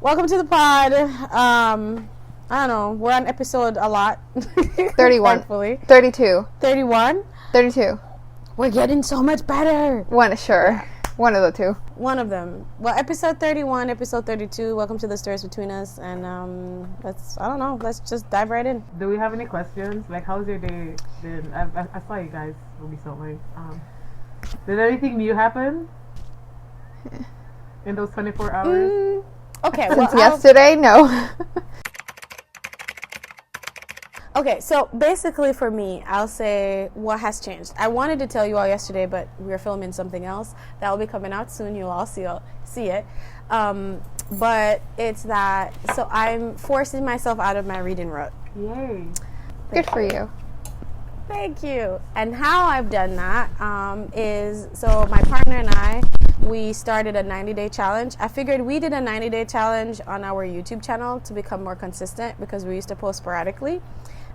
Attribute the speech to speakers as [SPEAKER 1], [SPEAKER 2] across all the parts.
[SPEAKER 1] Welcome to the pod. I don't know. We're on episode a lot.
[SPEAKER 2] 31.
[SPEAKER 1] Thankfully.
[SPEAKER 2] 32.
[SPEAKER 1] 31?
[SPEAKER 2] 32.
[SPEAKER 1] We're getting so much better.
[SPEAKER 2] Sure. One of the two.
[SPEAKER 1] One of them. Well, episode 31, episode 32. Welcome to the Stories Between Us. And let's just dive right in.
[SPEAKER 3] Do we have any questions? Like, how's your day been? I saw you guys recently. Did anything new happen in those 24 hours?
[SPEAKER 1] Okay.
[SPEAKER 2] Since yesterday? No.
[SPEAKER 1] Okay, so basically for me, I'll say what has changed. I wanted to tell you all yesterday, but we were filming something else. That will be coming out soon. You'll all see it. But it's that, so I'm forcing myself out of my reading rut.
[SPEAKER 3] Yay.
[SPEAKER 2] Good for you.
[SPEAKER 1] Thank you. And how I've done that is, so my partner and I, we started a 90-day challenge. I figured we did a 90-day challenge on our YouTube channel to become more consistent because we used to post sporadically.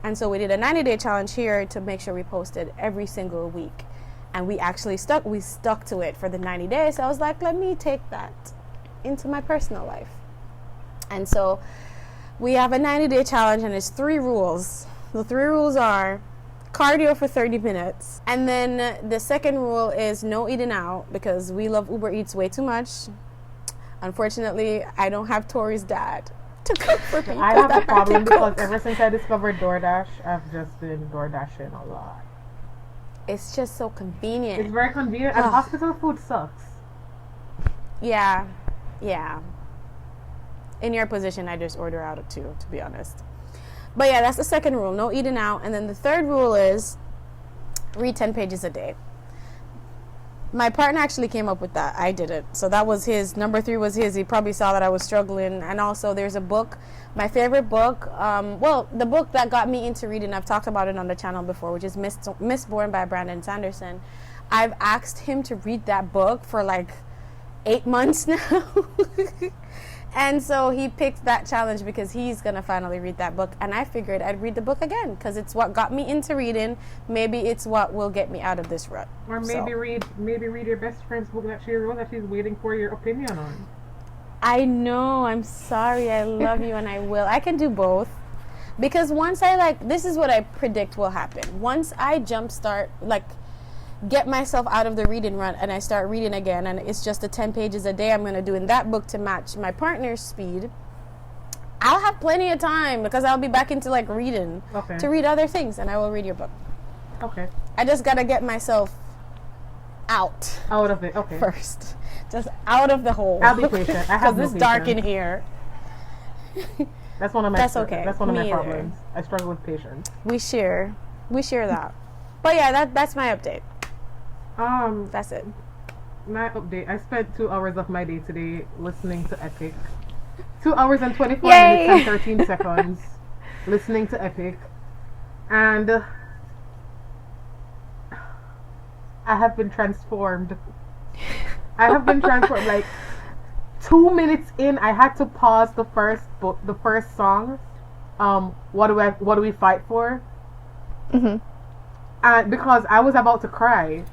[SPEAKER 1] And so we did a 90-day challenge here to make sure we posted every single week. And we actually stuck to it for the 90 days. So I was like, let me take that into my personal life. And so we have a 90-day challenge and it's 3 rules. The 3 rules are cardio for 30 minutes. And then the second rule is no eating out because we love Uber Eats way too much. Unfortunately, I don't have Tori's dad to cook for people.
[SPEAKER 3] I have a problem because ever since I discovered DoorDash, I've just been DoorDashing a lot.
[SPEAKER 1] It's just so convenient.
[SPEAKER 3] It's very convenient, and hospital food sucks.
[SPEAKER 1] Yeah. In your position, I just order out of 2, to be honest. But yeah, that's the second rule, no eating out. And then the third rule is read 10 pages a day. My partner actually came up with that. I did it. So that was his. Number 3 was his. He probably saw that I was struggling. And also there's a book, my favorite book, the book that got me into reading, I've talked about it on the channel before, which is Mistborn by Brandon Sanderson. I've asked him to read that book for like 8 months now. And so he picked that challenge because he's going to finally read that book. And I figured I'd read the book again because it's what got me into reading. Maybe it's what will get me out of this rut.
[SPEAKER 3] Or maybe read your best friend's book that she wrote that she's waiting for your opinion on.
[SPEAKER 1] I know. I'm sorry. I love you and I will. I can do both. Because once this is what I predict will happen. Once I jumpstart, get myself out of the reading rut and I start reading again, and it's just the 10 pages a day I'm going to do in that book to match my partner's speed, I'll have plenty of time because I'll be back into reading to read other things, and I will read your book.
[SPEAKER 3] Okay.
[SPEAKER 1] I just got to get myself out
[SPEAKER 3] of it. Okay.
[SPEAKER 1] First. Just out of the hole.
[SPEAKER 3] I'll be patient. I have
[SPEAKER 1] because it's dark in here.
[SPEAKER 3] That's one of my
[SPEAKER 1] That's okay.
[SPEAKER 3] That's one of my
[SPEAKER 1] either.
[SPEAKER 3] problems. I struggle with patience.
[SPEAKER 1] We share that. But yeah, that's my update. That's it.
[SPEAKER 3] My update. I spent 2 hours of my day today listening to Epic. 2 hours and 24
[SPEAKER 2] Yay!
[SPEAKER 3] minutes and 13 seconds listening to Epic. And I have been transformed. Like 2 minutes in, I had to pause the first song. What do we fight for?
[SPEAKER 2] Mm-hmm.
[SPEAKER 3] And because I was about to cry.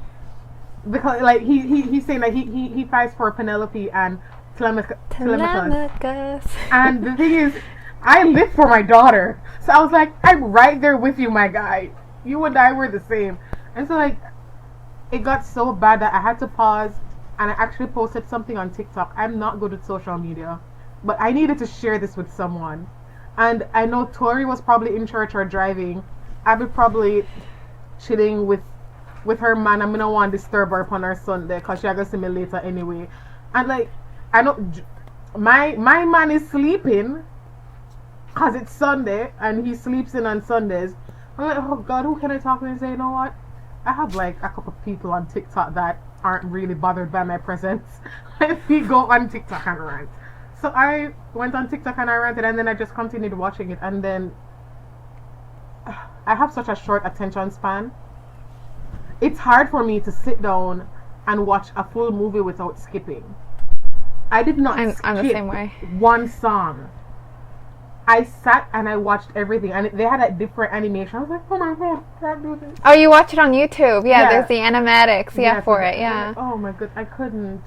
[SPEAKER 3] Because he's saying that he fights for Penelope and Telemachus. And the thing is, I live for my daughter. So I was like, I'm right there with you, my guy. You and I were the same. And so it got so bad that I had to pause, and I actually posted something on TikTok. I'm not good at social media, but I needed to share this with someone. And I know Tori was probably in church or driving. I would probably chilling with her man. I'm gonna want to disturb her upon her Sunday because she's gonna see me later anyway. And I know my man is sleeping because it's Sunday and he sleeps in on Sundays. I'm like, oh God, who can I talk to and say, you know what? I have a couple of people on TikTok that aren't really bothered by my presence. Let me go on TikTok and rant. So I went on TikTok and I ranted, and then I just continued watching it, and then I have such a short attention span. It's hard for me to sit down and watch a full movie without skipping. I did not
[SPEAKER 2] I'm the same way.
[SPEAKER 3] one song. I sat and I watched everything, and they had a different animation. I was like, oh my God, I can't do this.
[SPEAKER 2] Oh, you watch it on YouTube? Yeah, there's the animatics. Yeah, for it. Yeah.
[SPEAKER 3] Oh my God, I couldn't.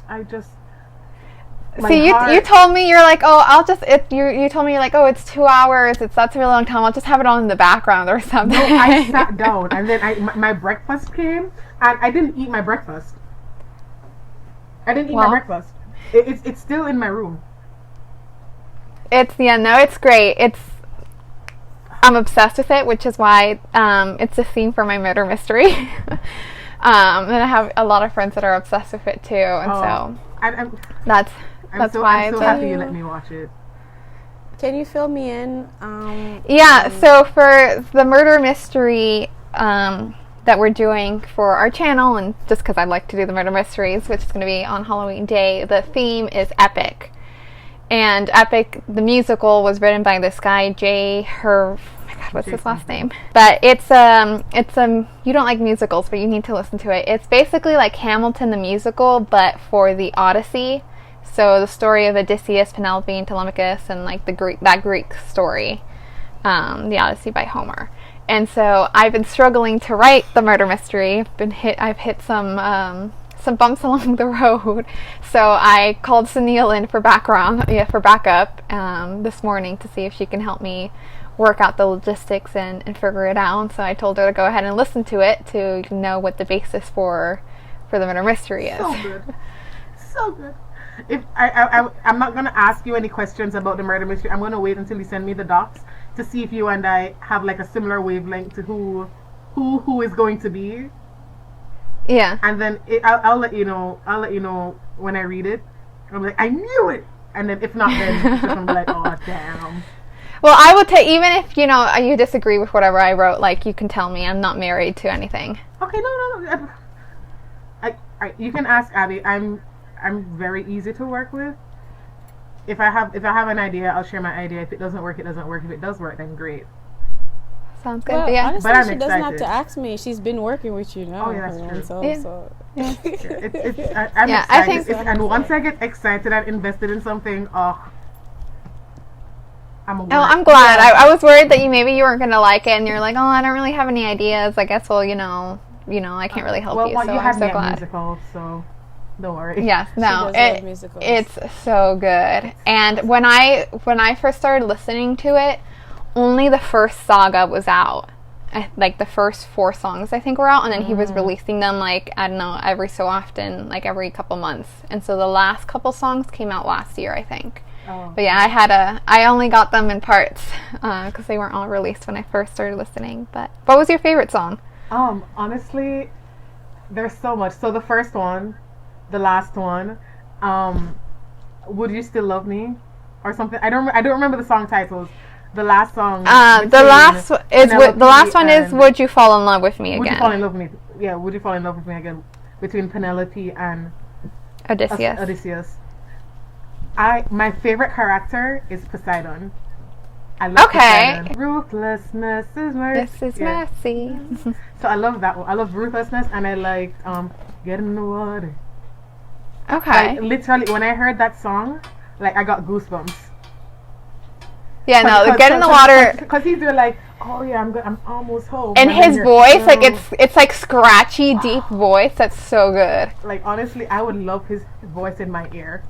[SPEAKER 3] my
[SPEAKER 2] See, you
[SPEAKER 3] heart-
[SPEAKER 2] told me you're like, oh, I'll just you told me you're like, oh, it's 2 hours. That's a really long time. I'll just have it on in the background or something.
[SPEAKER 3] No, I sat down and then my breakfast came and I didn't eat my breakfast. I didn't eat my breakfast. It's still in my room.
[SPEAKER 2] It's great. I'm obsessed with it, which is why it's the theme for my murder mystery. And I have a lot of friends that are obsessed with it too, and so that's why
[SPEAKER 3] I'm so happy you let me watch it.
[SPEAKER 1] Can you fill me in?
[SPEAKER 2] So for the murder mystery that we're doing for our channel, and just because I'd like to do the murder mysteries, which is going to be on Halloween Day, the theme is epic. And Epic, the musical, was written by this guy, what's his last name? But it's you don't like musicals, but you need to listen to it. It's basically like Hamilton the musical, but for the Odyssey. So the story of Odysseus, Penelope, and Telemachus, and like that Greek story, the Odyssey by Homer. And so I've been struggling to write the murder mystery. I've hit some bumps along the road, so I called Sunil in for backup this morning to see if she can help me work out the logistics and figure it out. So I told her to go ahead and listen to it to know what the basis for the murder mystery is.
[SPEAKER 3] So good. If I'm not gonna ask you any questions about the murder mystery. I'm gonna wait until you send me the docs to see if you and I have like a similar wavelength to who is going to be.
[SPEAKER 2] Yeah.
[SPEAKER 3] And then I'll let you know. I'll let you know when I read it. I'm like, I knew it. And then if not, then it's just gonna be like, oh damn.
[SPEAKER 2] Well, I will take, even if you disagree with whatever I wrote, like, you can tell me. I'm not married to anything.
[SPEAKER 3] Okay, no. You can ask Abby. I'm very easy to work with. If I have an idea, I'll share my idea. If it doesn't work, it doesn't work. If it does work, then great.
[SPEAKER 2] Sounds good.
[SPEAKER 1] Well,
[SPEAKER 2] but yeah,
[SPEAKER 1] honestly,
[SPEAKER 3] but I'm
[SPEAKER 1] she doesn't have
[SPEAKER 3] excited.
[SPEAKER 1] to ask me. She's been working with you now.
[SPEAKER 3] Oh, yeah, that's true.
[SPEAKER 2] Yeah.
[SPEAKER 3] I'm
[SPEAKER 2] Yeah, I
[SPEAKER 3] excited.
[SPEAKER 2] think-
[SPEAKER 3] And once I get excited and invested in something, I'm
[SPEAKER 2] glad. I was worried that you weren't going to like it, and you're like, oh, I don't really have any ideas. I guess, well, I can't really help you, so
[SPEAKER 3] you
[SPEAKER 2] I'm
[SPEAKER 3] had
[SPEAKER 2] so
[SPEAKER 3] me
[SPEAKER 2] glad.
[SPEAKER 3] at musical, so don't worry.
[SPEAKER 2] Yes, no,
[SPEAKER 1] does love musicals.
[SPEAKER 2] it's so good. And when I first started listening to it, only the first saga was out. Like the first 4 songs I think were out, and then he was releasing them like, I don't know, every so often, like every couple months. And so the last couple songs came out last year, I think.
[SPEAKER 3] Oh.
[SPEAKER 2] But yeah, I only got them in parts because they weren't all released when I first started listening. But what was your favorite song?
[SPEAKER 3] Honestly, there's so much. So the first one, the last one, Would You Still Love Me? Or something. I don't remember the song titles. The last song.
[SPEAKER 2] The last one is Would You Fall in Love with Me Again?
[SPEAKER 3] Would You Fall in Love with Me? Yeah, Would You Fall in Love with Me Again? Between Penelope and
[SPEAKER 2] Odysseus.
[SPEAKER 3] My favorite character is Poseidon. I love Poseidon. Ruthlessness is mercy.
[SPEAKER 2] This is mercy.
[SPEAKER 3] So I love that one. I love ruthlessness, and I liked Get in the Water.
[SPEAKER 2] Okay.
[SPEAKER 3] Like, literally, when I heard that song, like, I got goosebumps.
[SPEAKER 2] Yeah, no, Get in the Water.
[SPEAKER 3] Because he's doing like, oh yeah, I'm almost home.
[SPEAKER 2] And his voice, like, it's like scratchy, deep voice. That's so good.
[SPEAKER 3] Like, honestly, I would love his voice in my ear.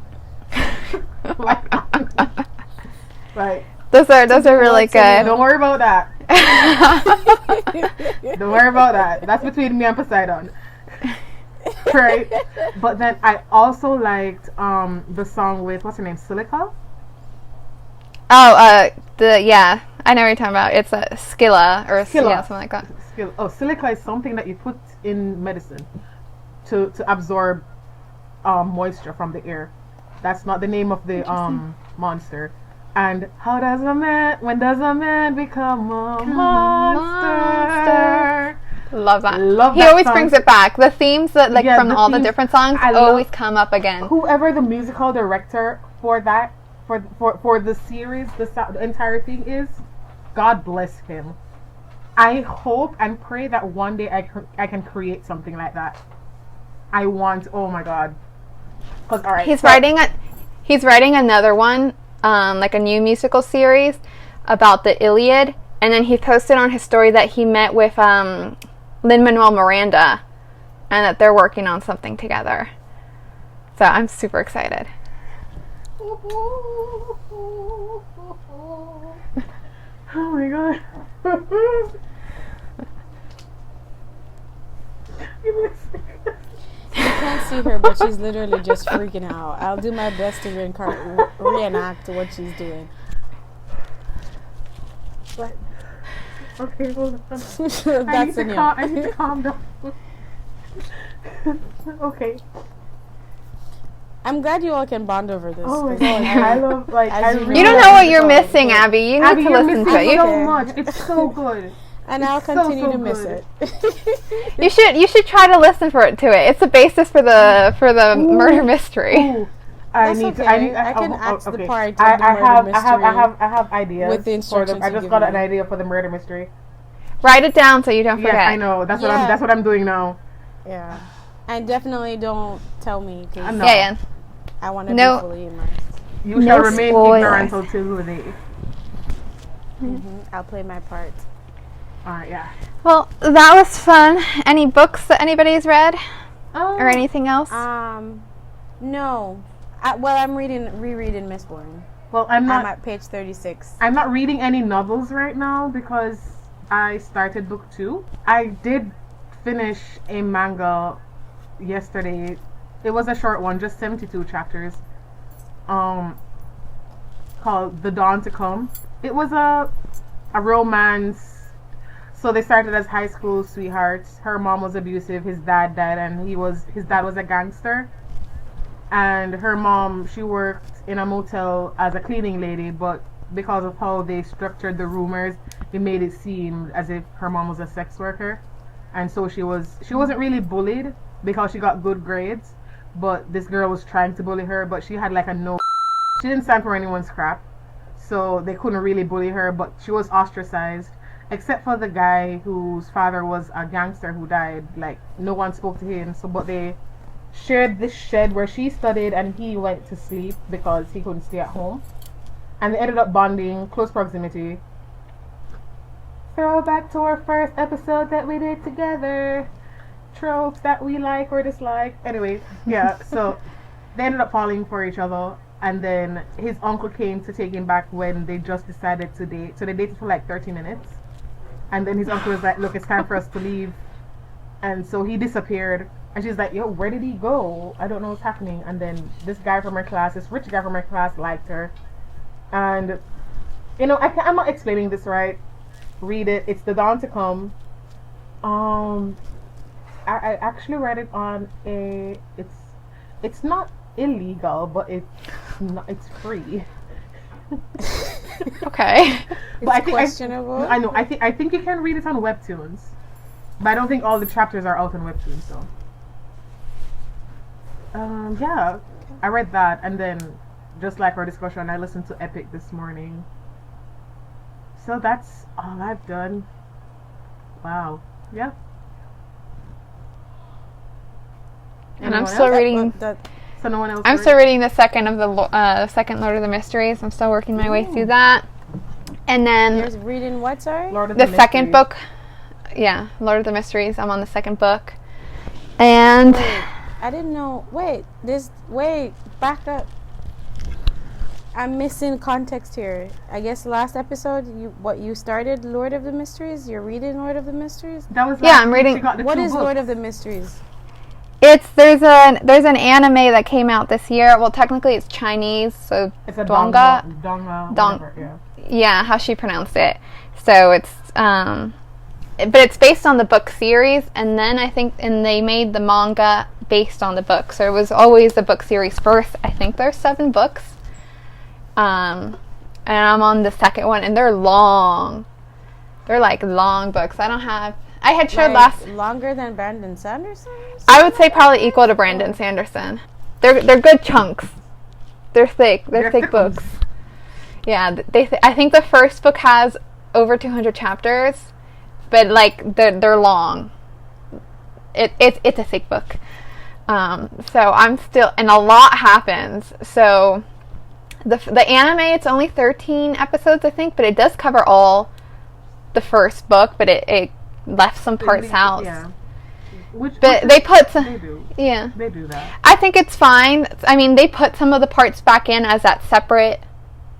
[SPEAKER 3] Like,
[SPEAKER 2] those are really good.
[SPEAKER 3] Don't worry about that. Don't worry about that. That's between me and Poseidon. Right? But then I also liked the song with, what's her name, Silica?
[SPEAKER 2] Oh, I know what you're talking about. It's a Scylla or
[SPEAKER 3] Scylla.
[SPEAKER 2] Something like that.
[SPEAKER 3] Silica is something that you put in medicine to absorb moisture from the air. That's not the name of the monster. And when does a man become a monster?
[SPEAKER 2] Love that.
[SPEAKER 3] Love
[SPEAKER 2] he
[SPEAKER 3] that
[SPEAKER 2] always
[SPEAKER 3] song.
[SPEAKER 2] brings it back. The themes that from all the
[SPEAKER 3] themes,
[SPEAKER 2] different songs always come up again.
[SPEAKER 3] Whoever the musical director for that for the series, the entire thing is, God bless him. I hope and pray that one day I can create something like that. I want. Oh my God. Because all right,
[SPEAKER 2] he's writing another one, like a new musical series about the Iliad, and then he posted on his story that he met with Lin-Manuel Miranda, and that they're working on something together. So I'm super excited.
[SPEAKER 3] Oh my god. Give me a second.
[SPEAKER 1] You can't see her, but she's literally just freaking out. I'll do my best to reenact what she's doing.
[SPEAKER 3] What? Okay, hold on.
[SPEAKER 1] That's a no.
[SPEAKER 3] I need to calm down. Okay.
[SPEAKER 1] I'm glad you all can bond over this.
[SPEAKER 3] Oh my god, I love
[SPEAKER 2] You don't know what you're missing, Abby. You need
[SPEAKER 3] Abby,
[SPEAKER 2] to
[SPEAKER 3] you're
[SPEAKER 2] listen
[SPEAKER 3] missing
[SPEAKER 2] to it.
[SPEAKER 3] so much. It's so good.
[SPEAKER 1] And I'll continue to miss
[SPEAKER 3] good.
[SPEAKER 1] it.
[SPEAKER 2] You should try to listen to it. It's the basis for the murder mystery.
[SPEAKER 3] Ooh. I
[SPEAKER 1] can act the part of the
[SPEAKER 3] I
[SPEAKER 1] murder mystery
[SPEAKER 3] have ideas
[SPEAKER 1] with the instructions.
[SPEAKER 3] I just got an idea for the murder mystery.
[SPEAKER 2] Write it down so you don't forget.
[SPEAKER 3] Yes, I know. That's what I'm doing now.
[SPEAKER 1] Yeah. And definitely don't tell me. Cause
[SPEAKER 2] Yeah.
[SPEAKER 1] I want to be fully immersed.
[SPEAKER 3] You shall remain ignorant until today.
[SPEAKER 1] I'll play my part.
[SPEAKER 3] Alright, yeah.
[SPEAKER 2] Well, that was fun. Any books that anybody's read? Or anything else?
[SPEAKER 1] No. I'm rereading Miss Bourne.
[SPEAKER 3] Well,
[SPEAKER 1] I'm at page 36.
[SPEAKER 3] I'm not reading any novels right now because I started book 2. I did finish a manga yesterday. It was a short one, just 72 chapters. Called The Dawn to Come. It was a romance. So they started as high school sweethearts. Her mom was abusive, his dad died, and his dad was a gangster. And her mom, she worked in a motel as a cleaning lady, but because of how they structured the rumors, it made it seem as if her mom was a sex worker. And so she wasn't really bullied because she got good grades, but this girl was trying to bully her, but she had like she didn't stand for anyone's crap, so they couldn't really bully her, but she was ostracized, except for the guy whose father was a gangster who died. Like, no one spoke to him, but they shared this shed where she studied and he went to sleep because he couldn't stay at home, and they ended up bonding, close proximity. Throwback to our first episode that we did together. Tropes that we like or dislike. Anyway, yeah, so they ended up falling for each other, and then his uncle came to take him back when they just decided to date. So they dated for like 30 minutes, and then his uncle was like, look, it's time for us to leave. And so he disappeared, and she's like, yo, where did he go? I don't know what's happening. And then this guy from her class, this rich guy from her class, liked her. And I'm not explaining this right. Read it. It's The Dawn to Come. I actually read it on it's not illegal, but it's free.
[SPEAKER 2] Okay.
[SPEAKER 1] But it's questionable.
[SPEAKER 3] I know. I think you can read it on Webtoons, but I don't think all the chapters are out on Webtoons. So, yeah, I read that, and then just like our discussion, I listened to Epic this morning. So that's all I've done. Wow. Yeah.
[SPEAKER 2] And I'm still reading.
[SPEAKER 3] So no one else.
[SPEAKER 2] I'm still reading the second of the second Lord of the Mysteries. I'm still working my way through that. And then
[SPEAKER 1] you're reading what? Sorry.
[SPEAKER 2] The second book. Yeah, Lord of the Mysteries. I'm on the second book. And
[SPEAKER 1] wait, I didn't know. Wait, back up. I'm missing context here. I guess last episode, you started Lord of the Mysteries. You're reading Lord of the Mysteries.
[SPEAKER 3] That was
[SPEAKER 2] I'm reading.
[SPEAKER 1] What is Lord of the Mysteries?
[SPEAKER 2] There's an anime that came out this year. Well, technically it's Chinese, so
[SPEAKER 3] it's a
[SPEAKER 2] Donga. Yeah, how she pronounced it. So it's but it's based on the book series, and then they made the manga based on the book. So it was always the book series first. I think there's 7 books. And I'm on the second one, and they're long. They're like long books. I had showed
[SPEAKER 1] longer than Brandon Sanderson.
[SPEAKER 2] I would say probably equal to Brandon Sanderson. They're good chunks. They're thick. They're thick books. Yeah, I think the first book has over 200 chapters, but like they're long. It's a thick book. So I'm still, and a lot happens. So the anime, it's only 13 episodes, I think, but it does cover all the first book, but it left some parts out. But they put some.
[SPEAKER 3] They do.
[SPEAKER 2] Yeah.
[SPEAKER 3] They do that.
[SPEAKER 2] I think it's fine. I mean, they put some of the parts back in as that separate.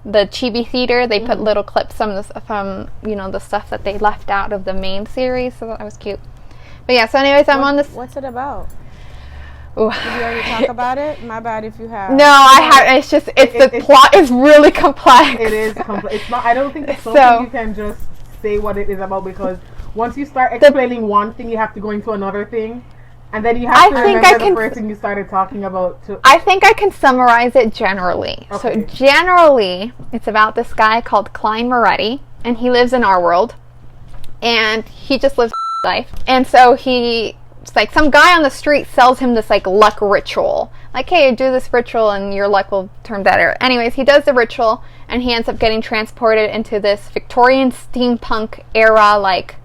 [SPEAKER 2] The Chibi Theater, they put little clips from the stuff that they left out of the main series, so that was cute. But yeah, so anyways, I'm on this.
[SPEAKER 1] What's it about?
[SPEAKER 2] Ooh.
[SPEAKER 1] Did you already talk about it? My bad if you have.
[SPEAKER 2] No, I have. It's just the plot is really complex.
[SPEAKER 3] It is complex. It's not. I don't think it's something you can just say what it is about, because once you start explaining one thing, you have to go into another thing. And then you have to remember the first thing you started talking about.
[SPEAKER 2] I think I can summarize it generally.
[SPEAKER 3] Okay.
[SPEAKER 2] So generally, it's about this guy called Klein Moretti, and he lives in our world. And he just lives life. And so it's like some guy on the street sells him this like luck ritual. Like, hey, do this ritual and your luck will turn better. Anyways, he does the ritual, and he ends up getting transported into this Victorian steampunk era, like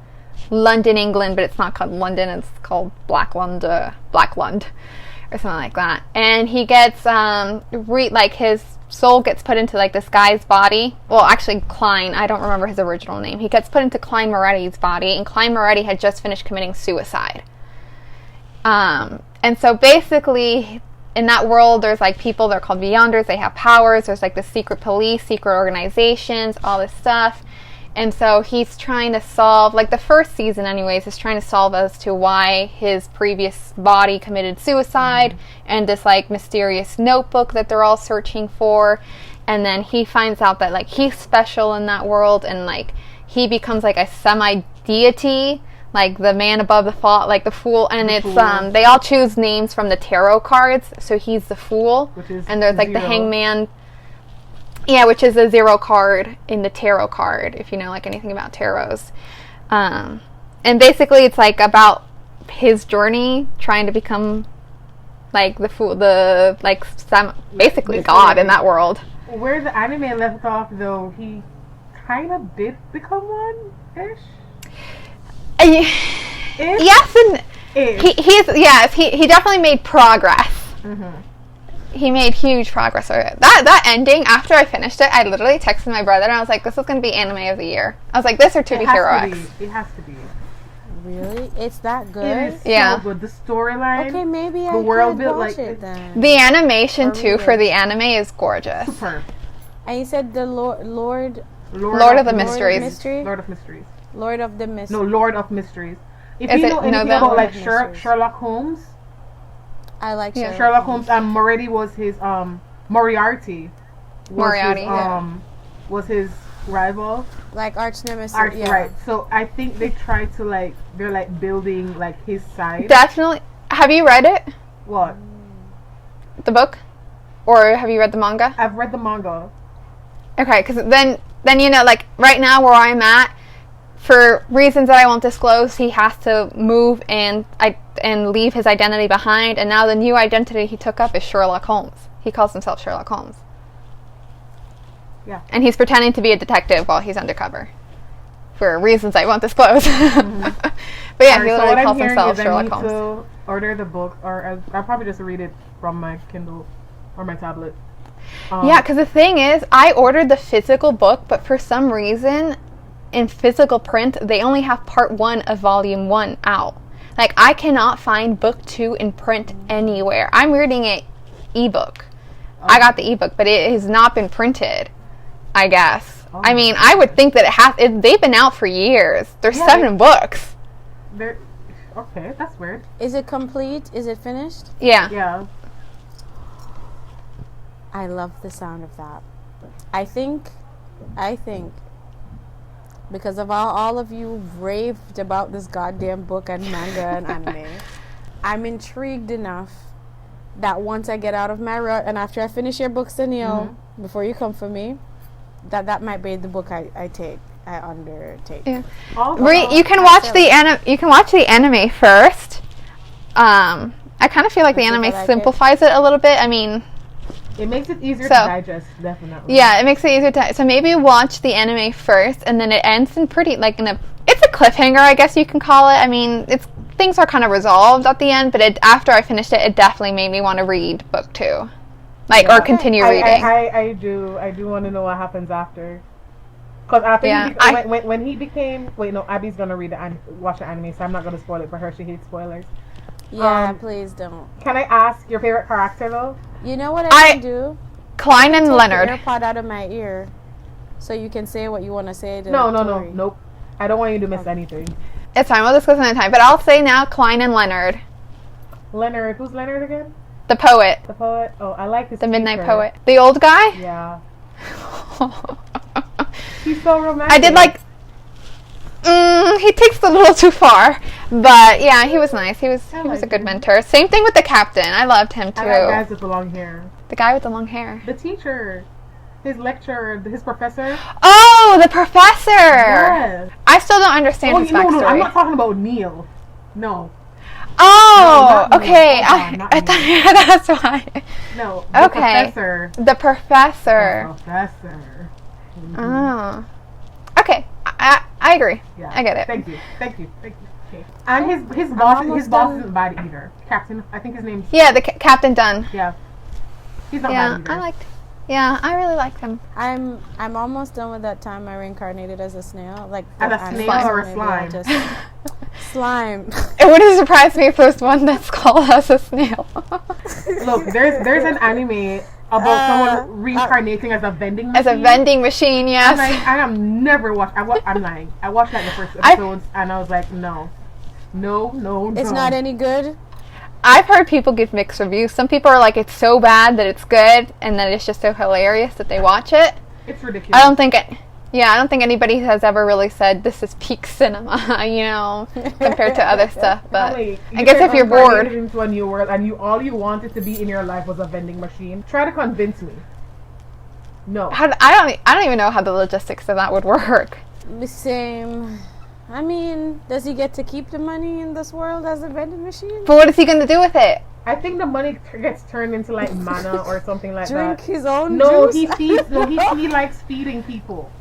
[SPEAKER 2] London, England, but it's not called London, it's called Black Lund, or something like that. And he gets, like, his soul gets put into, like, this guy's body. Well, actually, Klein, I don't remember his original name. He gets put into Klein Moretti's body, and Klein Moretti had just finished committing suicide. And so, basically, in that world, there's, like, people, they're called Beyonders, they have powers, there's, like, the secret police, secret organizations, all this stuff. And so he's trying to solve, like the first season anyways, is trying to solve as to why his previous body committed suicide, and this like mysterious notebook that they're all searching for. And then he finds out that like he's special in that world, and like he becomes like a semi-deity, like the man above the fall, like the fool. And they all choose names from the tarot cards. So he's the fool, and there's like the hangman. Yeah, which is a 0 card in the tarot card, if you know like anything about tarots. And basically it's like about his journey trying to become like the fool, basically God in that world.
[SPEAKER 3] Where the anime left off though, he kind of did become one-ish?
[SPEAKER 2] Yes, and he definitely made progress. He made huge progress. That ending, after I finished it, I literally texted my brother and I was like, this is going to be anime of the year. I was like, this or To Be Hero X.
[SPEAKER 3] It has to be.
[SPEAKER 1] Really? It's that good?
[SPEAKER 3] It is so good. The storyline.
[SPEAKER 1] Okay, maybe I
[SPEAKER 3] world
[SPEAKER 1] could
[SPEAKER 3] built
[SPEAKER 1] watch
[SPEAKER 3] like
[SPEAKER 1] it then.
[SPEAKER 2] The animation too for the anime is gorgeous.
[SPEAKER 3] Superb.
[SPEAKER 1] And you said the Lord
[SPEAKER 2] of the Mysteries.
[SPEAKER 3] Lord of Mysteries.
[SPEAKER 1] Lord of the Mysteries.
[SPEAKER 3] No, Lord of Mysteries. If you know anything about like Sherlock Holmes,
[SPEAKER 1] I like
[SPEAKER 3] Sherlock Holmes. Moretti was his Moriarty. Was his rival.
[SPEAKER 1] Like arch nemesis.
[SPEAKER 3] Right. So I think they try to they're like building like his side.
[SPEAKER 2] Definitely. Have you read it?
[SPEAKER 3] What?
[SPEAKER 2] The book, or have you read the manga?
[SPEAKER 3] I've read the manga.
[SPEAKER 2] Okay, because then you know, like right now where I'm at, for reasons that I won't disclose, he has to move and leave his identity behind, and now the new identity he took up is Sherlock Holmes. He calls himself Sherlock Holmes.
[SPEAKER 3] Yeah.
[SPEAKER 2] And he's pretending to be a detective while he's undercover. For reasons I won't disclose. But yeah, he literally calls himself Sherlock Holmes.
[SPEAKER 3] To order the book, or I'll probably just read it from my Kindle or my tablet.
[SPEAKER 2] Yeah, because the thing is, I ordered the physical book, but for some reason, in physical print, they only have part 1 of volume 1 out. Like, I cannot find book 2 in print anywhere. I'm reading it ebook. I got the ebook, but it has not been printed, I guess. I mean, I would think that they've been out for years. There's 7 books.
[SPEAKER 3] Okay, that's weird.
[SPEAKER 1] Is it complete? Is it finished?
[SPEAKER 2] Yeah.
[SPEAKER 3] Yeah.
[SPEAKER 1] I love the sound of that. I think, because of all of you raved about this goddamn book and manga and anime, I'm intrigued enough that once I get out of my rut and after I finish your books, Danielle, before you come for me, that might be the book I undertake.
[SPEAKER 2] Yeah. You can watch the anime first. I kind of feel like the anime simplifies it a little bit. I mean,
[SPEAKER 3] it makes it easier to digest, definitely.
[SPEAKER 2] Yeah, it makes it easier to. So maybe watch the anime first, and then it ends in pretty it's a cliffhanger, I guess you can call it. I mean, things are kind of resolved at the end, but after I finished it, it definitely made me want to read book 2, or continue reading.
[SPEAKER 3] I do want to know what happens after. Because when he became, Abby's gonna watch the anime, so I'm not gonna spoil it for her. She hates spoilers.
[SPEAKER 1] Yeah, please don't.
[SPEAKER 3] Can I ask your favorite character though?
[SPEAKER 1] You know what I can do?
[SPEAKER 2] Klein and
[SPEAKER 1] Take
[SPEAKER 2] Leonard.
[SPEAKER 1] the AirPod out of my ear, so you can say what you want to say. To
[SPEAKER 3] No,
[SPEAKER 1] Tori.
[SPEAKER 3] nope. I don't want you to miss anything.
[SPEAKER 2] It's fine. We'll discuss another time. But I'll say now Klein and Leonard.
[SPEAKER 3] Leonard, who's Leonard again?
[SPEAKER 2] The poet.
[SPEAKER 3] The poet. Oh, I like his.
[SPEAKER 2] The midnight
[SPEAKER 3] feature.
[SPEAKER 2] poet. The old guy?
[SPEAKER 3] Yeah. He's so romantic.
[SPEAKER 2] I did like. He takes it a little too far, but yeah, he was nice. He was a good mentor. Same thing with the captain. I loved him too.
[SPEAKER 3] I like guys with the long hair.
[SPEAKER 2] The guy with the long hair.
[SPEAKER 3] The teacher, his lecturer, his professor.
[SPEAKER 2] Oh, the professor.
[SPEAKER 3] Yes.
[SPEAKER 2] I still don't understand his backstory.
[SPEAKER 3] No, I'm not talking about Neil. No.
[SPEAKER 2] Oh,
[SPEAKER 3] No, not
[SPEAKER 2] okay.
[SPEAKER 3] Neil. Hold on, not
[SPEAKER 2] I thought that's why.
[SPEAKER 3] No. The professor.
[SPEAKER 2] The professor.
[SPEAKER 3] The professor.
[SPEAKER 2] Oh. Okay. I agree.
[SPEAKER 3] Yeah.
[SPEAKER 2] I get it.
[SPEAKER 3] Thank you. Okay. And his boss isn't bad either. Captain, I think his name's.
[SPEAKER 2] Yeah, the Captain Dunn.
[SPEAKER 3] Yeah. He's not bad either.
[SPEAKER 2] I really liked him.
[SPEAKER 1] I'm almost done with that time I reincarnated as a snail. Like
[SPEAKER 3] As a snail or a slime?
[SPEAKER 1] Slime.
[SPEAKER 2] It wouldn't surprise me if there's one that's called as a snail.
[SPEAKER 3] Look, there's an anime about someone reincarnating as a vending machine.
[SPEAKER 2] As a vending machine, yes.
[SPEAKER 3] And I am never watched. I'm lying. I watched like the first episodes, and I was like, no.
[SPEAKER 1] It's not any good.
[SPEAKER 2] I've heard people give mixed reviews. Some people are like, it's so bad that it's good, and that it's just so hilarious that they watch it.
[SPEAKER 3] It's ridiculous.
[SPEAKER 2] I don't think anybody has ever really said this is peak cinema, compared to other stuff. But I guess if you're bored
[SPEAKER 3] into a new world and all you wanted to be in your life was a vending machine, try to convince me. No.
[SPEAKER 2] I don't even know how the logistics of that would work.
[SPEAKER 1] The same. I mean, does he get to keep the money in this world as a vending machine?
[SPEAKER 2] But what is he going to do with it?
[SPEAKER 3] I think the money gets turned into like mana or something like
[SPEAKER 1] Drink
[SPEAKER 3] that.
[SPEAKER 1] his own
[SPEAKER 3] No,
[SPEAKER 1] juice?
[SPEAKER 3] he likes feeding people.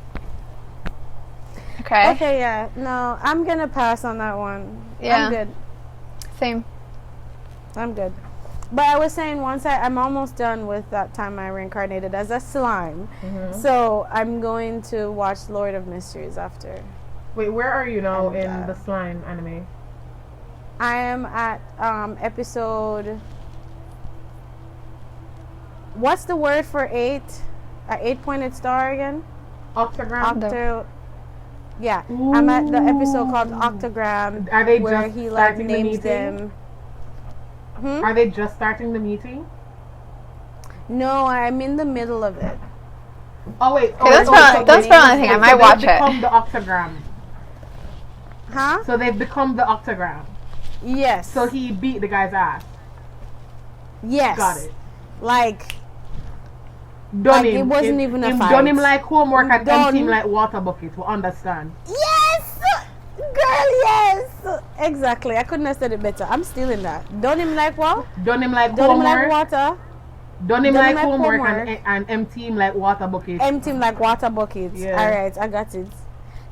[SPEAKER 2] Okay.
[SPEAKER 1] Okay, yeah. No, I'm going to pass on that one.
[SPEAKER 2] Yeah.
[SPEAKER 1] I'm good.
[SPEAKER 2] Same.
[SPEAKER 1] I'm good. But I was saying I'm almost done with that time I reincarnated as a slime. Mm-hmm. So I'm going to watch Lord of Mysteries after.
[SPEAKER 3] Wait, where are you now in the slime anime?
[SPEAKER 1] I am at episode... What's the word for 8? An 8-pointed star again?
[SPEAKER 3] Octagram?
[SPEAKER 1] Yeah. Ooh. I'm at the episode called Octagram.
[SPEAKER 3] Are they
[SPEAKER 1] where
[SPEAKER 3] just
[SPEAKER 1] he names them.
[SPEAKER 3] Are they just starting the meeting?
[SPEAKER 1] No, I'm in the middle of it.
[SPEAKER 3] Oh wait,
[SPEAKER 2] that's probably the thing. I might watch it.
[SPEAKER 3] They've become the Octagram.
[SPEAKER 1] Huh?
[SPEAKER 3] So they've become the Octagram.
[SPEAKER 1] Yes.
[SPEAKER 3] So he beat the guy's ass.
[SPEAKER 1] Yes.
[SPEAKER 3] Got it.
[SPEAKER 1] Like
[SPEAKER 3] done him.
[SPEAKER 1] It wasn't even a fight.
[SPEAKER 3] Done him like homework and empty him like water bucket. We understand.
[SPEAKER 1] Yes! Girl, yes! Exactly. I couldn't have said it better. I'm stealing that. Done him like what?
[SPEAKER 3] Done him like
[SPEAKER 1] done
[SPEAKER 3] homework.
[SPEAKER 1] Him like water.
[SPEAKER 3] Done him like homework and empty him like water bucket.
[SPEAKER 1] Empty him like water buckets. Yeah. Alright, I got it.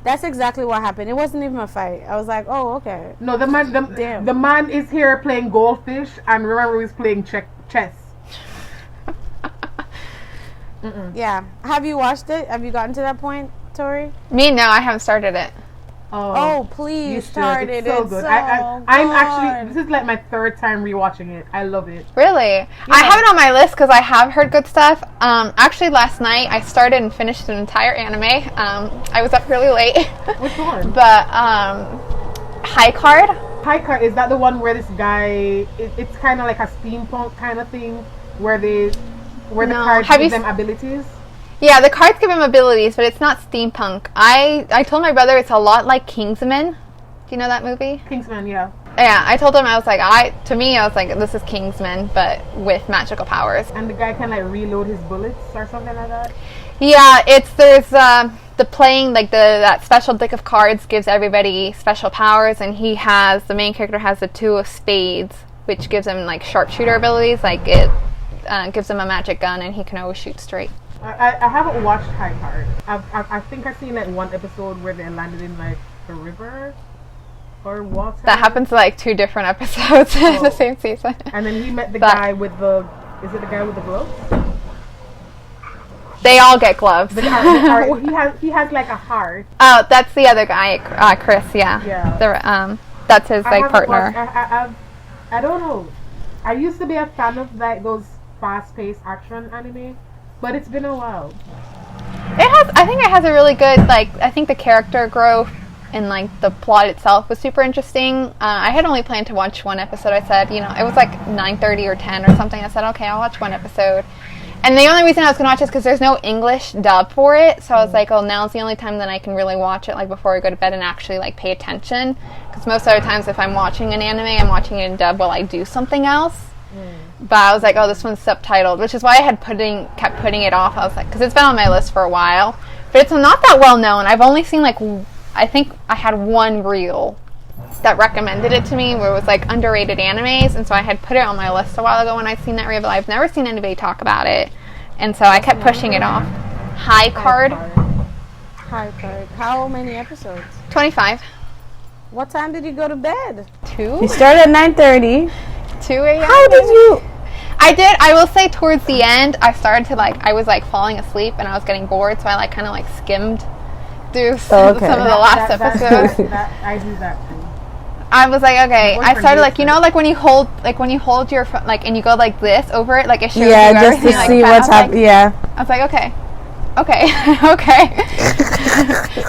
[SPEAKER 1] That's exactly what happened. It wasn't even a fight. I was like, oh, okay.
[SPEAKER 3] No, the man is here playing goldfish, and remember he's playing chess.
[SPEAKER 1] Yeah. Have you watched it? Have you gotten to that point, Tori?
[SPEAKER 2] Me? No, I haven't started it.
[SPEAKER 1] Oh, please start it.
[SPEAKER 3] It's so good. I'm actually, this is like my third time rewatching it. I love it.
[SPEAKER 2] Really? Yeah. I have it on my list because I have heard good stuff. Actually, last night I started and finished an entire anime. I was up really late.
[SPEAKER 3] Which one?
[SPEAKER 2] But High Card.
[SPEAKER 3] High Card, is that the one where this guy? It's kind of like a steampunk kind of thing where the cards give them abilities.
[SPEAKER 2] Yeah, the cards give him abilities, but it's not steampunk. I told my brother it's a lot like Kingsman. Do you know that movie?
[SPEAKER 3] Kingsman, yeah.
[SPEAKER 2] Yeah, I told him, I was like, this is Kingsman, but with magical powers.
[SPEAKER 3] And the guy can like reload his bullets or something like that?
[SPEAKER 2] Yeah, there's the playing, like that special deck of cards gives everybody special powers, and the main character has the 2 of spades, which gives him like sharpshooter abilities, like it gives him a magic gun and he can always shoot straight.
[SPEAKER 3] I haven't watched High Card. I think I've seen like one episode where they landed in like a river or water.
[SPEAKER 2] That happens to like 2 different episodes in the same season.
[SPEAKER 3] And then he met the guy with is it the guy with the gloves?
[SPEAKER 2] They all get gloves.
[SPEAKER 3] The heart, he has like a heart.
[SPEAKER 2] Oh, that's the other guy, Chris. Yeah.
[SPEAKER 3] Yeah.
[SPEAKER 2] That's his partner.
[SPEAKER 3] I don't know. I used to be a fan of like those fast-paced action anime, but it's been a while.
[SPEAKER 2] I think it has a really good, like, I think the character growth and, like, the plot itself was super interesting. I had only planned to watch one episode. I said, you know, it was like 9:30 or 10 or something. I said, okay, I'll watch one episode. And the only reason I was going to watch it is because there's no English dub for it. So I was like, oh, now's the only time that I can really watch it, like, before I go to bed and actually, like, pay attention. Because most other times if I'm watching an anime, I'm watching it in dub while I do something else. But I was like, oh, this one's subtitled, which is why I had kept putting it off. I was like, because it's been on my list for a while. But it's not that well known. I've only seen, like, I think I had one reel that recommended it to me where it was, like, underrated animes. And so I had put it on my list a while ago when I'd seen that reel, but I've never seen anybody talk about it. And so I kept pushing it off. High Card.
[SPEAKER 1] High Card. How many episodes?
[SPEAKER 2] 25.
[SPEAKER 1] What time did you go to bed?
[SPEAKER 2] 2?
[SPEAKER 1] You started at 9:30.
[SPEAKER 2] 2 a.m.
[SPEAKER 1] How did you?
[SPEAKER 2] I will say towards the end, I started to, like, I was, like, falling asleep and I was getting bored, so I, like, kind of, like, skimmed through some of the last episodes.
[SPEAKER 3] I do that too.
[SPEAKER 2] I was like, okay, I started, like, you know, like, when you hold your, like, and you go like this over it, like, it shows you
[SPEAKER 1] just
[SPEAKER 2] everything,
[SPEAKER 1] to
[SPEAKER 2] like,
[SPEAKER 1] see
[SPEAKER 2] that.
[SPEAKER 1] what's happening. Yeah.
[SPEAKER 2] I was like, okay.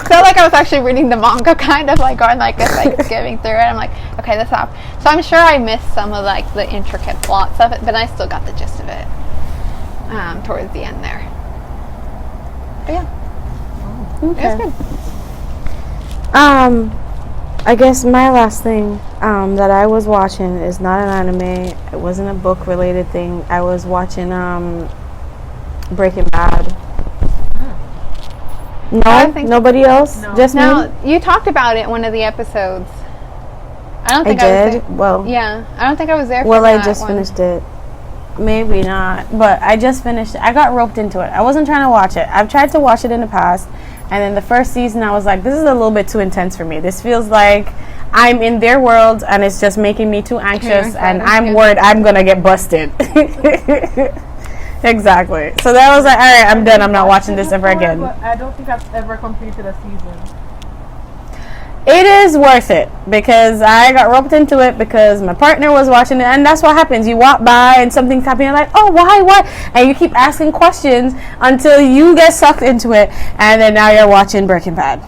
[SPEAKER 2] Felt like I was actually reading the manga, kind of, like, going like this, like, skimming through it. I'm like, okay, this up. So I'm sure I missed some of, like, the intricate plots of it, but I still got the gist of it towards the end there. But yeah,
[SPEAKER 1] Okay.
[SPEAKER 2] it was good.
[SPEAKER 1] I guess my last thing that I was watching is not an anime. It wasn't a book related thing. I was watching Breaking Bad. No, nobody else.
[SPEAKER 3] No.
[SPEAKER 1] Just me.
[SPEAKER 2] Now, you talked about it in one of the episodes. I don't
[SPEAKER 1] I
[SPEAKER 2] think I was
[SPEAKER 1] did.
[SPEAKER 2] there.
[SPEAKER 1] Well,
[SPEAKER 2] Yeah, I don't think I was there.
[SPEAKER 1] well,
[SPEAKER 2] for
[SPEAKER 1] I
[SPEAKER 2] that
[SPEAKER 1] just
[SPEAKER 2] one.
[SPEAKER 1] finished it. Maybe not, but I just finished it. I got roped into it. I wasn't trying to watch it. I've tried to watch it in the past, and then the first season I was like, this is a little bit too intense for me. This feels like I'm in their world, and it's just making me too anxious, and I'm worried I'm gonna get busted. Exactly. So that was like, all right, I'm done. I'm not watching this ever again.
[SPEAKER 3] But I don't think I've ever completed a season.
[SPEAKER 1] It is worth it because I got roped into it because my partner was watching it, and that's what happens. You walk by and something's happening, you're like, oh, why? And you keep asking questions until you get sucked into it, and then now you're watching Breaking Bad.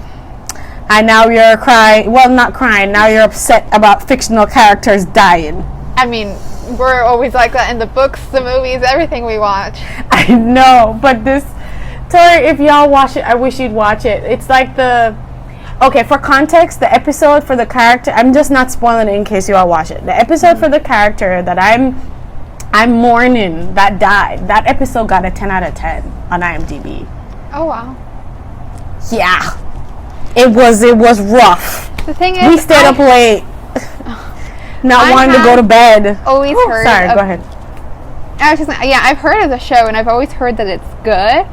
[SPEAKER 1] And now you're crying. Well, not crying. Now you're upset about fictional characters dying.
[SPEAKER 2] I mean, we're always like that in the books, the movies, everything we watch.
[SPEAKER 1] I know, but this, Tori, if y'all watch it, I wish you'd watch it. It's like okay, for context, the episode for the character, I'm just not spoiling it in case you all watch it. The episode for the character that I'm mourning that died, that episode got a 10 out of 10 on IMDb.
[SPEAKER 2] Oh, wow.
[SPEAKER 1] Yeah. It was rough.
[SPEAKER 2] The thing is,
[SPEAKER 1] We stayed up late. Not wanting to go to bed.
[SPEAKER 2] Always heard.
[SPEAKER 1] Sorry, go ahead.
[SPEAKER 2] I was just, yeah, I've heard of the show, and I've always heard that it's good.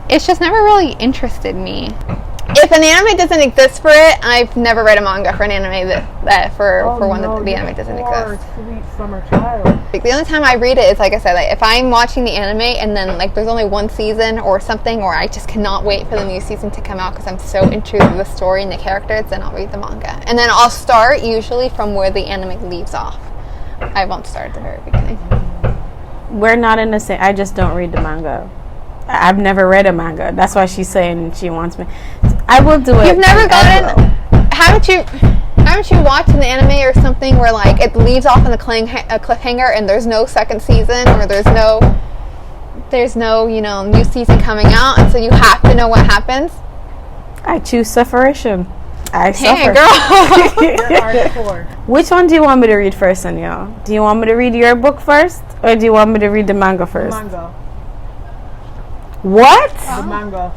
[SPEAKER 2] It's just never really interested me. If an anime doesn't exist for it, I've never read a manga for an anime that the anime doesn't exist.
[SPEAKER 3] Sweet summer child.
[SPEAKER 2] Like, the only time I read it is, like I said, like, if I'm watching the anime and then, like, there's only one season or something, or I just cannot wait for the new season to come out because I'm so into the story and the characters, then I'll read the manga. And then I'll start usually from where the anime leaves off. I won't start at the very beginning.
[SPEAKER 1] We're not in the same. I just don't read the manga. I've never read a manga. That's why she's saying she wants me. I will do it.
[SPEAKER 2] You've never haven't you watched an anime or something where, like, it leaves off on a cliffhanger and there's no second season, or there's no new season coming out, and so you have to know what happens?
[SPEAKER 1] I choose sufferation. I suffer.
[SPEAKER 2] Girl.
[SPEAKER 1] Which one do you want me to read first, y'all? Do you want me to read your book first, or do you want me to read the manga first?
[SPEAKER 3] The manga.
[SPEAKER 1] What?
[SPEAKER 3] The manga.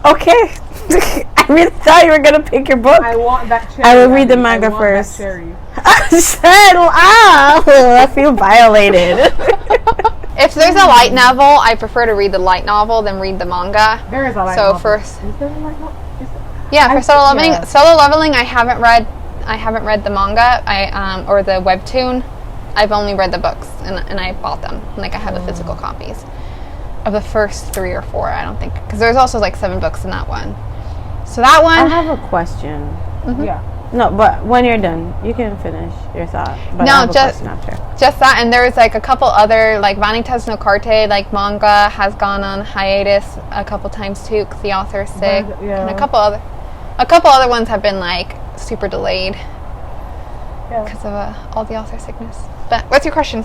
[SPEAKER 1] Okay. I really thought you were gonna pick your book.
[SPEAKER 3] I want that cherry.
[SPEAKER 1] I will read the manga first.
[SPEAKER 3] That cherry.
[SPEAKER 1] I said, I feel violated.
[SPEAKER 2] If there's a light novel, I prefer to read the light novel than read the manga.
[SPEAKER 3] There is a light
[SPEAKER 2] So
[SPEAKER 3] novel.
[SPEAKER 2] first,
[SPEAKER 3] Is there a light novel?
[SPEAKER 2] yeah, for Solo Leveling,
[SPEAKER 3] yeah.
[SPEAKER 2] Solo Leveling, I haven't read the manga. Or the webtoon. I've only read the books, and I bought them. Like, I have the physical copies of the first 3 or 4. I don't think, because there's also like 7 books in that one. So that one.
[SPEAKER 1] I have a question.
[SPEAKER 3] Yeah.
[SPEAKER 1] No, but when you're done, you can finish your thought. But
[SPEAKER 2] No,
[SPEAKER 1] I have a
[SPEAKER 2] just-
[SPEAKER 1] question after.
[SPEAKER 2] Just that, and there was like a couple other, like Vanitas no Carte, like manga has gone on hiatus a couple times too because the author is sick,
[SPEAKER 3] Yeah.
[SPEAKER 2] and a couple other ones have been like super delayed because of all the author sickness. But what's your question?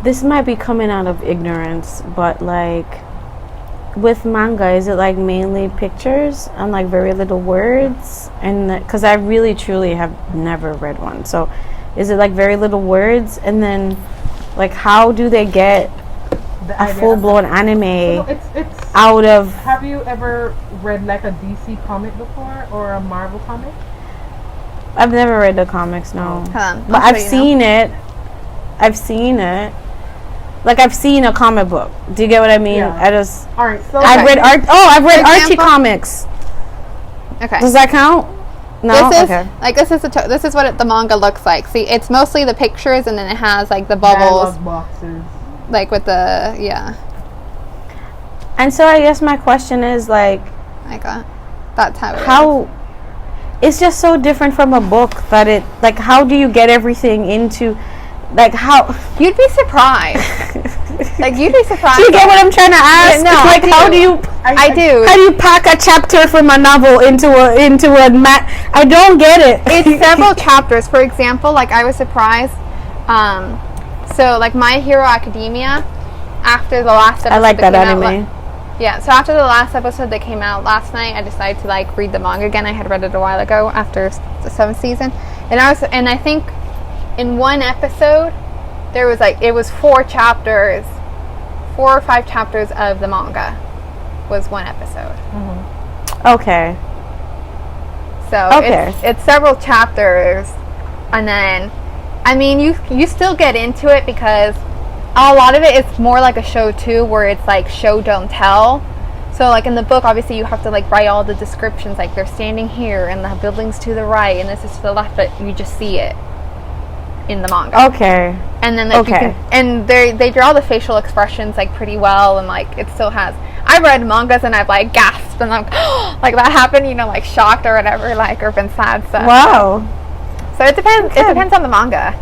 [SPEAKER 1] This might be coming out of ignorance, but like with manga, is it like mainly pictures and like very little words? And because I really truly have never read one, so is it like very little words? And then like how do they get a full-blown anime
[SPEAKER 3] it's
[SPEAKER 1] out of?
[SPEAKER 3] Have you ever read like a DC comic before or a Marvel comic?
[SPEAKER 1] I've never read the comics, no.
[SPEAKER 2] Hold on,
[SPEAKER 1] But
[SPEAKER 2] I'll
[SPEAKER 1] I've
[SPEAKER 2] show you
[SPEAKER 1] seen it. I've seen it. Like I've seen a comic book. Do you get what I mean?
[SPEAKER 3] Yeah.
[SPEAKER 1] I just
[SPEAKER 3] All right, so
[SPEAKER 1] I've read art. Oh, I've read
[SPEAKER 2] For
[SPEAKER 1] Archie
[SPEAKER 2] example-
[SPEAKER 1] comics.
[SPEAKER 2] now. Okay.
[SPEAKER 1] Does that count? No.
[SPEAKER 2] This is
[SPEAKER 1] Okay.
[SPEAKER 2] like this is what the manga looks like. See, it's mostly the pictures, and then it has like the bubbles,
[SPEAKER 3] dialogue boxes.
[SPEAKER 2] like with the
[SPEAKER 1] And so I guess my question is like,
[SPEAKER 2] that's how. It is.
[SPEAKER 1] how? It's just so different from a book that it like. How do you get everything into? Like how?
[SPEAKER 2] You'd be surprised. Like you'd be surprised.
[SPEAKER 1] Do you get what I'm trying to ask?
[SPEAKER 2] Yeah, no,
[SPEAKER 1] It's like
[SPEAKER 2] I
[SPEAKER 1] how
[SPEAKER 2] do.
[SPEAKER 1] do you?
[SPEAKER 2] I do.
[SPEAKER 1] How do you pack a chapter from a novel into a I don't get it.
[SPEAKER 2] It's several chapters. For example, like I was surprised. So like My Hero Academia, after the last episode,
[SPEAKER 1] I like that
[SPEAKER 2] came out
[SPEAKER 1] anime.
[SPEAKER 2] yeah. So after the last episode that came out last night, I decided to like read the manga again. I had read it a while ago after the 7th season, and I think in one episode there was like it was 4 or 5 chapters of the manga was one episode.
[SPEAKER 1] Okay.
[SPEAKER 2] So
[SPEAKER 1] Okay.
[SPEAKER 2] it's several chapters, and then I mean you still get into it because a lot of it is more like a show too, where it's like show don't tell. So like in the book, obviously you have to like write all the descriptions, like they're standing here and the building's to the right and this is to the left, but you just see it in the manga.
[SPEAKER 1] Okay.
[SPEAKER 2] And then like,
[SPEAKER 1] Okay.
[SPEAKER 2] and they draw the facial expressions like pretty well, and like it still has. I've read mangas and I've like gasped and I'm like that happened, you know, like shocked or whatever, like or been sad. So
[SPEAKER 1] Wow.
[SPEAKER 2] so it depends.
[SPEAKER 1] Okay.
[SPEAKER 2] It depends on the manga.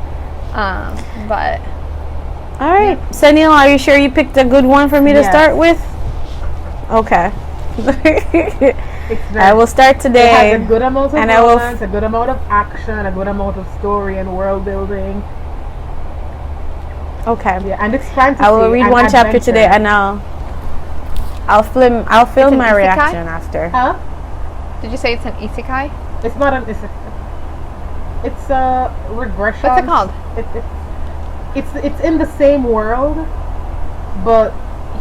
[SPEAKER 2] But
[SPEAKER 1] All right, Senil, are you sure you picked a good one for me to
[SPEAKER 3] Yes.
[SPEAKER 1] start with? Okay.
[SPEAKER 3] It's
[SPEAKER 1] I will start
[SPEAKER 3] It
[SPEAKER 1] today.
[SPEAKER 3] has a good amount of
[SPEAKER 1] and I will
[SPEAKER 3] romance, a good amount of action, a good amount of story and world building.
[SPEAKER 1] Okay.
[SPEAKER 3] Yeah, and it's fantasy.
[SPEAKER 1] I will read
[SPEAKER 3] and
[SPEAKER 1] one chapter
[SPEAKER 3] adventure.
[SPEAKER 1] today, and I'll film
[SPEAKER 2] an
[SPEAKER 1] my
[SPEAKER 2] isekai?
[SPEAKER 1] reaction after.
[SPEAKER 3] Huh?
[SPEAKER 2] did you say it's an isekai?
[SPEAKER 3] It's not an. It's a regression.
[SPEAKER 2] What's it called?
[SPEAKER 3] It's in the same world, but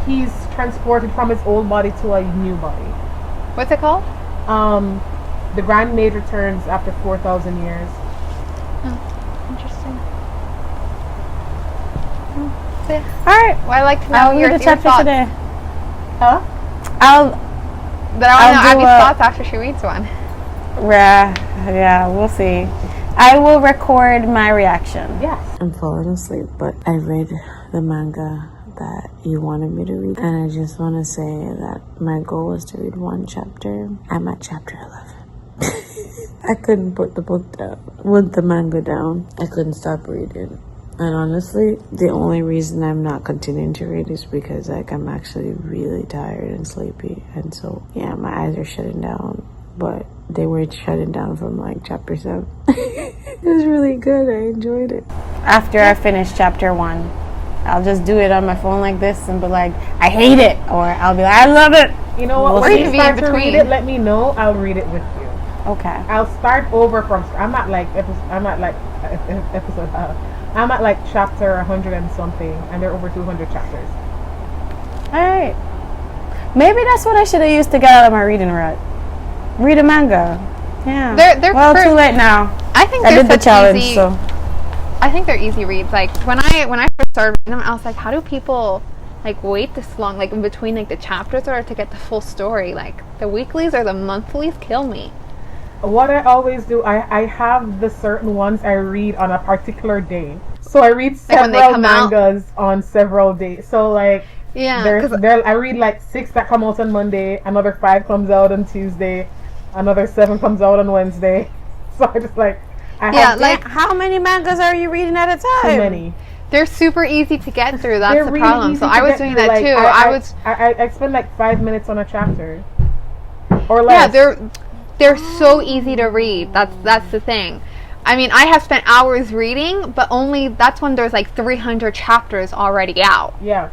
[SPEAKER 3] he's transported from his old body to a new body.
[SPEAKER 2] What's it called?
[SPEAKER 3] The Grand Maid returns after 4,000 years.
[SPEAKER 2] Interesting. So, yeah.
[SPEAKER 1] All right.
[SPEAKER 2] Well, I like to know
[SPEAKER 1] I'll
[SPEAKER 2] your
[SPEAKER 1] read the chapter
[SPEAKER 2] thoughts.
[SPEAKER 1] today.
[SPEAKER 3] Huh?
[SPEAKER 2] But I want to know
[SPEAKER 1] I'll do
[SPEAKER 2] Abby's
[SPEAKER 1] a-
[SPEAKER 2] thoughts after she reads one.
[SPEAKER 1] Yeah, we'll see. I will record my reaction.
[SPEAKER 3] Yes.
[SPEAKER 1] I'm falling asleep, but I read the manga that you wanted me to read, and I just want to say that my goal was to read one chapter. I'm at chapter 11. I couldn't put the book down, with the manga down. I couldn't stop reading. And honestly, the only reason I'm not continuing to read is because like I'm actually really tired and sleepy, and so yeah, my eyes are shutting down. But they were shutting down from like chapter 7. It was really good. I enjoyed it. After I finish chapter 1, I'll just do it on my phone like this and be like, I hate it, or I'll be like, I love it.
[SPEAKER 3] You know what?
[SPEAKER 1] We'll
[SPEAKER 3] When
[SPEAKER 1] see.
[SPEAKER 3] you
[SPEAKER 2] Or you can
[SPEAKER 3] start
[SPEAKER 2] be in
[SPEAKER 3] to read
[SPEAKER 2] between.
[SPEAKER 3] it, let me know. I'll read it with you.
[SPEAKER 1] Okay.
[SPEAKER 3] I'll start over from. I'm at like episode. I'm at like chapter 100 and something, and there are over 200 chapters.
[SPEAKER 1] All right. Maybe that's what I should have used to get out of my reading rut. Read a manga. Yeah.
[SPEAKER 2] They're
[SPEAKER 1] well,
[SPEAKER 2] first-
[SPEAKER 1] too late now.
[SPEAKER 2] I think
[SPEAKER 1] I
[SPEAKER 2] they're
[SPEAKER 1] did the
[SPEAKER 2] such
[SPEAKER 1] challenge,
[SPEAKER 2] easy.
[SPEAKER 1] so.
[SPEAKER 2] I think they're easy reads. Like when I first started reading them, I was like, how do people like wait this long, like in between like the chapters, or to get the full story? Like the weeklies or the monthlies kill me.
[SPEAKER 3] What I always do, I have the certain ones I read on a particular day. So I read
[SPEAKER 2] Like when they
[SPEAKER 3] several
[SPEAKER 2] come out?
[SPEAKER 3] mangas on several days. So like
[SPEAKER 2] Yeah,
[SPEAKER 3] there's
[SPEAKER 2] 'cause-
[SPEAKER 3] I read like 6 that come out on Monday, another 5 comes out on Tuesday, another 7 comes out on Wednesday. So I just like, I
[SPEAKER 2] Yeah,
[SPEAKER 3] have
[SPEAKER 2] like
[SPEAKER 1] How many mangas are you reading at a time?
[SPEAKER 3] too many.
[SPEAKER 2] they're super easy to get through. That's
[SPEAKER 3] They're
[SPEAKER 2] the
[SPEAKER 3] really
[SPEAKER 2] problem.
[SPEAKER 3] easy
[SPEAKER 2] So
[SPEAKER 3] to
[SPEAKER 2] I was
[SPEAKER 3] get
[SPEAKER 2] doing
[SPEAKER 3] through.
[SPEAKER 2] that
[SPEAKER 3] Like,
[SPEAKER 2] too.
[SPEAKER 3] I spend like 5 minutes on a chapter, or
[SPEAKER 2] Yeah,
[SPEAKER 3] less.
[SPEAKER 2] they're so easy to read. That's the thing. I mean, I have spent hours reading, but only that's when there's like 300 chapters already out.
[SPEAKER 3] Yeah.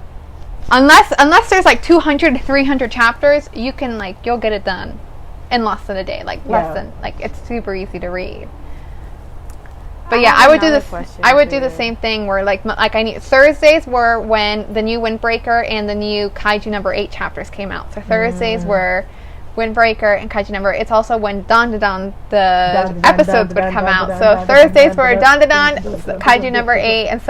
[SPEAKER 2] Unless there's like 200 to 300 chapters, you'll get it done in less than a day. It's super easy to read. But yeah, I would do this. I would do the same thing where I need Thursdays were when the new Windbreaker and the new Kaiju number 8 chapters came out. So Thursdays were Windbreaker and Kaiju number. It's also when the episodes would come out. So Thursdays were Kaiju number 8 and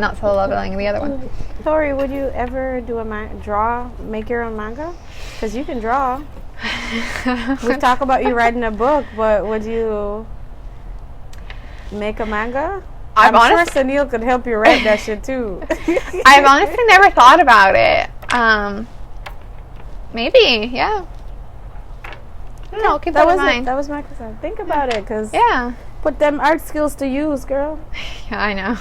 [SPEAKER 2] not Solo Leveling, the other one.
[SPEAKER 1] Tori, would you ever do make your own manga? Because you can draw. We talk about you writing a book, but would you make a manga? I'm sure Sunil could help you write that shit too.
[SPEAKER 2] I've honestly never thought about it. Maybe, yeah. I don't know, keep that in mind.
[SPEAKER 1] That was my question. Think about it, because
[SPEAKER 2] yeah,
[SPEAKER 1] put them art skills to use, girl.
[SPEAKER 2] Yeah, I know.